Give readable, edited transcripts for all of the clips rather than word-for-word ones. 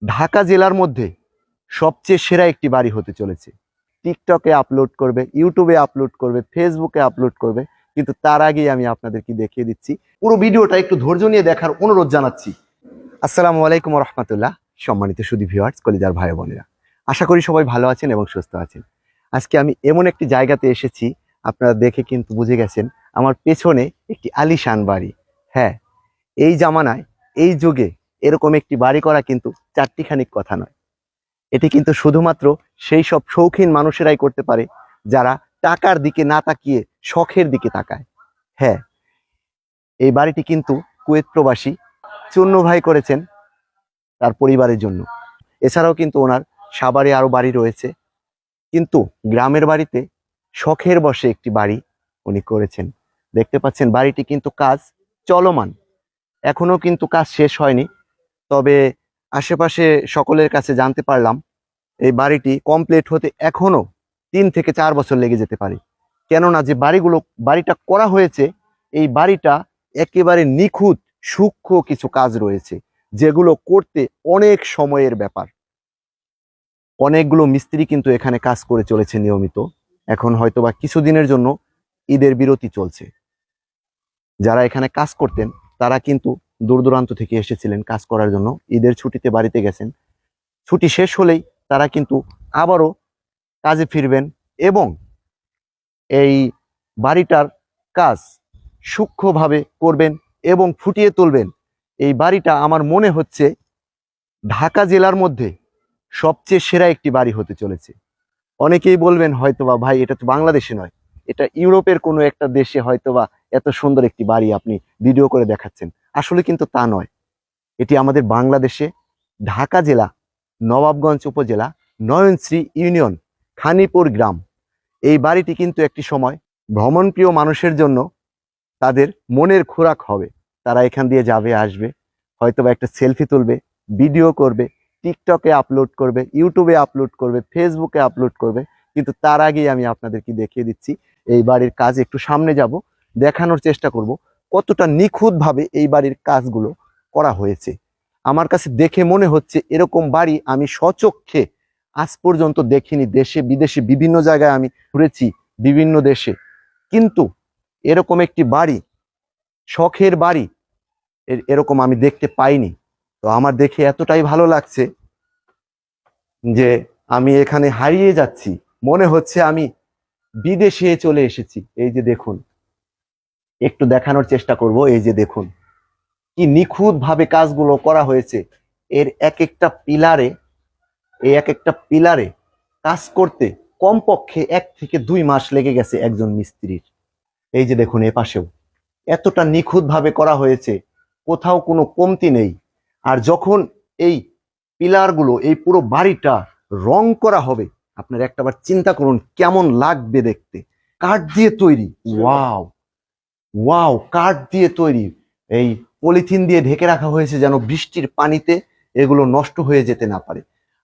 ঢাকা জেলার মধ্যে সবচেয়ে সেরা একটি বাড়ি হতে চলেছে। টিকটকে আপলোড করবে, ইউটিউবে আপলোড করবে, ফেসবুকে আপলোড করবে, কিন্তু তার আগেই আমি আপনাদেরকে দেখিয়ে দিচ্ছি। পুরো ভিডিওটা একটু ধৈর্য নিয়ে দেখার অনুরোধ জানাচ্ছি। আসসালামু আলাইকুম রহমতুল্লাহ। সম্মানিত সুধী ভিউয়ার্স, কলিজার ভাই বোনেরা, আশা করি সবাই ভালো আছেন এবং সুস্থ আছেন। আজকে আমি এমন একটি জায়গাতে এসেছি, আপনারা দেখে কিন্তু বুঝে গেছেন আমার পেছনে একটি আলিশান বাড়ি। হ্যাঁ, এই জামানায়, এই যুগে এরকম একটি বাড়ি করা কিন্তু চারটিখানিক কথা নয়। এটি কিন্তু শুধুমাত্র সেই সব শৌখিন মানুষেরাই করতে পারে যারা টাকার দিকে না তাকিয়ে শখের দিকে তাকায়। হ্যাঁ, এই বাড়িটি কিন্তু কুয়েত প্রবাসী চুন্নু ভাই করেছেন তার পরিবারের জন্য। এছাড়াও কিন্তু ওনার সাভারে আরো বাড়ি রয়েছে, কিন্তু গ্রামের বাড়িতে শখের বশে একটি বাড়ি উনি করেছেন। দেখতে পাচ্ছেন বাড়িটি কিন্তু কাজ চলমান, এখনো কিন্তু কাজ শেষ হয়নি। তবে আশেপাশে সকলের কাছে জানতে পারলাম এই বাড়িটি কমপ্লিট হতে এখনো 3 থেকে 4 বছর লেগে যেতে পারে। কেননা যে বাড়িটা করা হয়েছে, এই বাড়িটা একেবারে নিখুঁত সূক্ষ্ম কিছু কাজ রয়েছে, যেগুলো করতে অনেক সময়ের ব্যাপার। অনেকগুলো মিস্ত্রি কিন্তু এখানে কাজ করে চলেছে নিয়মিত। এখন হয়তোবা কিছুদিনের জন্য ঈদের বিরতি চলছে। যারা এখানে কাজ করতেন তারা কিন্তু দূর দূরান্ত থেকে এসেছিলেন কাজ করার জন্য, ঈদের ছুটিতে বাড়িতে গেছেন। ছুটি শেষ হলেই তারা কিন্তু আবারও কাজে ফিরবেন এবং এই বাড়িটার কাজ সূক্ষ্মভাবে করবেন এবং ফুটিয়ে তুলবেন। এই বাড়িটা আমার মনে হচ্ছে ঢাকা জেলার মধ্যে সবচেয়ে সেরা একটি বাড়ি হতে চলেছে। অনেকেই বলবেন হয়তোবা ভাই, এটা তো বাংলাদেশে নয়, এটা ইউরোপের কোনো একটা দেশে হয়তোবা এত সুন্দর একটি বাড়ি আপনি ভিডিও করে দেখাচ্ছেন। আসলে কিন্তু তা নয়, এটি আমাদের বাংলাদেশে ঢাকা জেলা, নবাবগঞ্জ উপজেলা, নয়নশ্রী ইউনিয়ন, খানিপুর গ্রাম। এই বাড়িটি কিন্তু একটি সময় ভ্রমণপ্রিয় মানুষের জন্য তাদের মনের খোরাক হবে। তারা এখান দিয়ে যাবে, আসবে, হয়তোবা একটা সেলফি তুলবে, ভিডিও করবে, টিকটকে আপলোড করবে, ইউটিউবে আপলোড করবে, ফেসবুকে আপলোড করবে। কিন্তু তার আগেই আমি আপনাদেরকে দেখিয়ে দিচ্ছি এই বাড়ির কাজ। একটু সামনে যাব, দেখানোর চেষ্টা করব কতটা নিখুঁতভাবে এই বাড়ির কাজগুলো করা হয়েছে। আমার কাছে দেখে মনে হচ্ছে এরকম বাড়ি আমি স্বচক্ষে আজ পর্যন্ত দেখিনি। দেশে বিদেশে বিভিন্ন জায়গায় আমি ঘুরেছি, বিভিন্ন দেশে, কিন্তু এরকম একটি বাড়ি, শখের বাড়ি, এরকম আমি দেখতে পাইনি। তো আমার দেখে এতটাই ভালো লাগছে যে আমি এখানে হারিয়ে যাচ্ছি, মনে হচ্ছে আমি বিদেশে চলে এসেছি। এই যে দেখুন, একটু দেখানোর চেষ্টা করব। এই যে দেখুন কি নিখুঁত ভাবে কাজগুলো করা হয়েছে। এর এক একটা পিলারে, এই এক একটা পিলারে কাজ করতে কমপক্ষে 1 থেকে 2 মাস লেগে গেছে একজন মিস্ত্রির। এই যে দেখুন, এ পাশেও এতটা নিখুঁত ভাবে করা হয়েছে, কোথাও কোনো কমতি নেই। আর যখন এই পিলারগুলো, এই পুরো বাড়িটা রং করা হবে, আপনারা একটাবার চিন্তা করুন কেমন লাগবে দেখতে। কাঠ দিয়ে তৈরি, ওয়াও ওয়াও, কাঠ দিয়ে তৈরি। এই পলিথিন দিয়ে ঢেকে রাখা হয়েছে যেন বৃষ্টির পানিতে এগুলো নষ্ট হয়ে যেতে না পারে।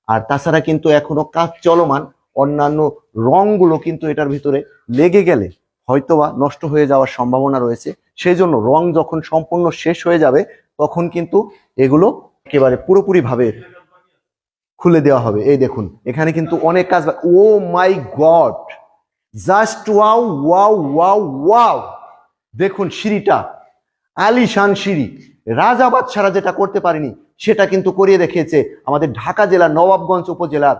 আর তাছাড়া কিন্তু এখনো কাজ চলমান, অন্যান্য রংগুলো কিন্তু এটার ভিতরে লেগে গেলে হয়তোবা নষ্ট হয়ে যাওয়ার সম্ভাবনা রয়েছে। সেই জন্য রং যখন সম্পূর্ণ শেষ হয়ে যাবে তখন কিন্তু এগুলো একেবারে পুরোপুরি ভাবে খুলে দেওয়া হবে। এই দেখুন, এখানে কিন্তু অনেক কাজ। Oh my god, just wow wow wow wow! দেখুন সিঁড়িটা, আলিশান সিঁড়ি। রাজা বাদশারা যেটা করতে পারেনি সেটা কিন্তু করিয়ে দেখিয়েছে আমাদের ঢাকা জেলার নবাবগঞ্জ উপজেলার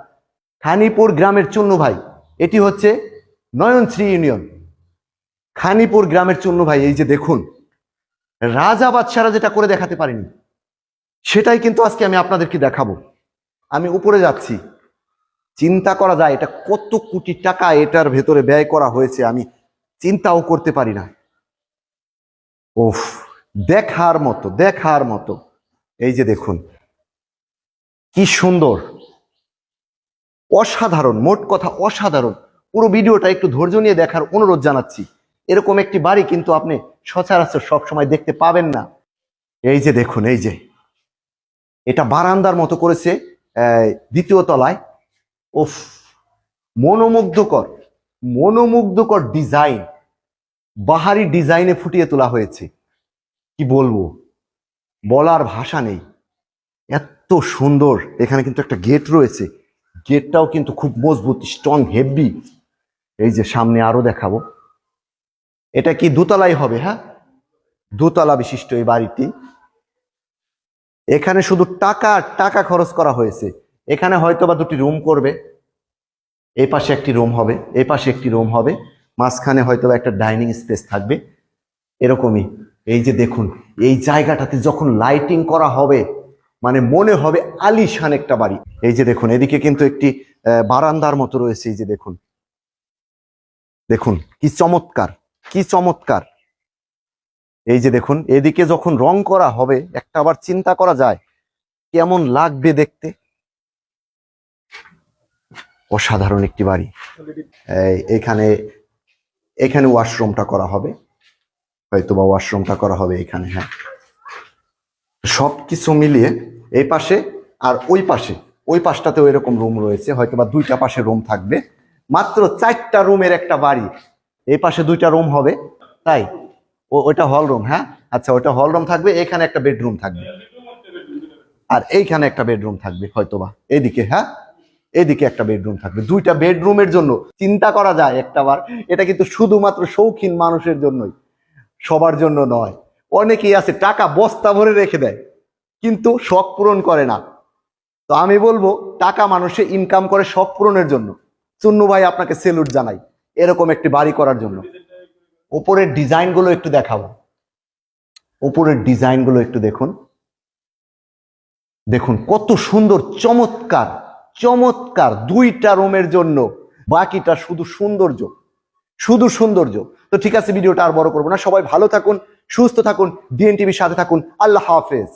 খানিপুর গ্রামের চুন্নু ভাই। এটি হচ্ছে নয়নশ্রী ইউনিয়ন, খানিপুর গ্রামের চুন্নু ভাই। এই যে দেখুন, রাজা বাদশারা যেটা করে দেখাতে পারেনি সেটাই কিন্তু আজকে আমি আপনাদেরকে দেখাবো। আমি উপরে যাচ্ছি, চিন্তা করা যায় এটা কত কোটি টাকা এটার ভেতরে ব্যয় করা হয়েছে, আমি চিন্তাও করতে পারি না। ওফ, দেখার মতো, দেখার মতো। এই যে দেখুন কি সুন্দর, অসাধারণ, মোট কথা অসাধারণ। পুরো ভিডিওটা একটু ধৈর্য নিয়ে দেখার অনুরোধ জানাচ্ছি। এরকম একটি বাড়ি কিন্তু আপনি সচরাচর সবসময় দেখতে পাবেন না। এই যে দেখুন, এই যে এটা বারান্দার মতো করেছে 2য় তলায়। ওফ, মনোমুগ্ধকর, মনোমুগ্ধকর ডিজাইন, বাহারি ডিজাইনে ফুটিয়ে তোলা হয়েছে। কি বলবো, বলার ভাষা নেই। এত সুন্দর। এখানে কিন্তু একটা গেট রয়েছে, গেটটাও কিন্তু খুব মজবুত, স্ট্রং, হেভি। এই যে সামনে আরো দেখাবো, এটা কি দোতলাই হবে? হ্যাঁ, দোতলা বিশিষ্ট এই বাড়িটি। এখানে শুধু টাকা টাকা খরচ করা হয়েছে। এখানে হয়তোবা দুটি রুম করবে, এই পাশে একটি রুম হবে, এই পাশে একটি রুম হবে, মাঝখানে হয়তোবা একটা ডাইনিং স্পেস থাকবে, এরকমই। এই যে দেখুন, এই জায়গাটাতে যখন লাইটিং করা হবে মানে মনে হবে আলিশান একটা বাড়ি। এই যে দেখুন, এদিকে কিন্তু একটি বারান্দার মতো রয়েছে। এই যে দেখুন, দেখুন কি চমৎকার, কি চমৎকার। এই যে দেখুন, এদিকে যখন রং করা হবে একটা আবার চিন্তা করা যায় কেমন লাগবে দেখতে। অসাধারণ একটি বাড়ি। এখানে এখানে ওয়াশরুমটা করা হবে, হয়তোবা ওয়াশরুমটা করা হবে এখানে। হ্যাঁ, সবকিছু মিলিয়ে এই পাশে আর ওই পাশে, ওই পাশটাতেও এরকম রুম রয়েছে, হয়তোবা দুইটা পাশে রুম থাকবে। মাত্র 4টা রুমের একটা বাড়ি। এই পাশে 2টা রুম হবে, তাই ওইটা হল রুম। হ্যাঁ, আচ্ছা, ওইটা হল রুম থাকবে, এখানে একটা বেডরুম থাকবে, আর এইখানে একটা বেডরুম থাকবে হয়তোবা এদিকে। হ্যাঁ, এদিকে একটা বেডরুম থাকবে। 2টা বেডরুমের জন্য চিন্তা করা যায় একটাবার। এটা কিন্তু শুধুমাত্র শৌখিন মানুষের জন্যই, সবার জন্য নয়। অনেকেই আছে টাকা বস্তা ভরে রেখে দেয় কিন্তু শখ পূরণ করে না। তো আমি বলবো, টাকা মানুষে ইনকাম করে শখ পূরণের জন্য। চুন্নু ভাই, আপনাকে সেলুট জানাই এরকম একটি বাড়ি করার জন্য। উপরের ডিজাইনগুলো একটু দেখাবো, উপরের ডিজাইনগুলো একটু দেখুন, দেখুন কত সুন্দর, চমৎকার চমৎকার। 2টা রুমের জন্য, বাকিটা শুধু সৌন্দর্য, শুধু সৌন্দর্য। তো ঠিক আছে, ভিডিওটা আর বড় করবো না। সবাই ভালো থাকুন, সুস্থ থাকুন, ডিএনটিভির সাথে থাকুন। আল্লাহ হাফেজ।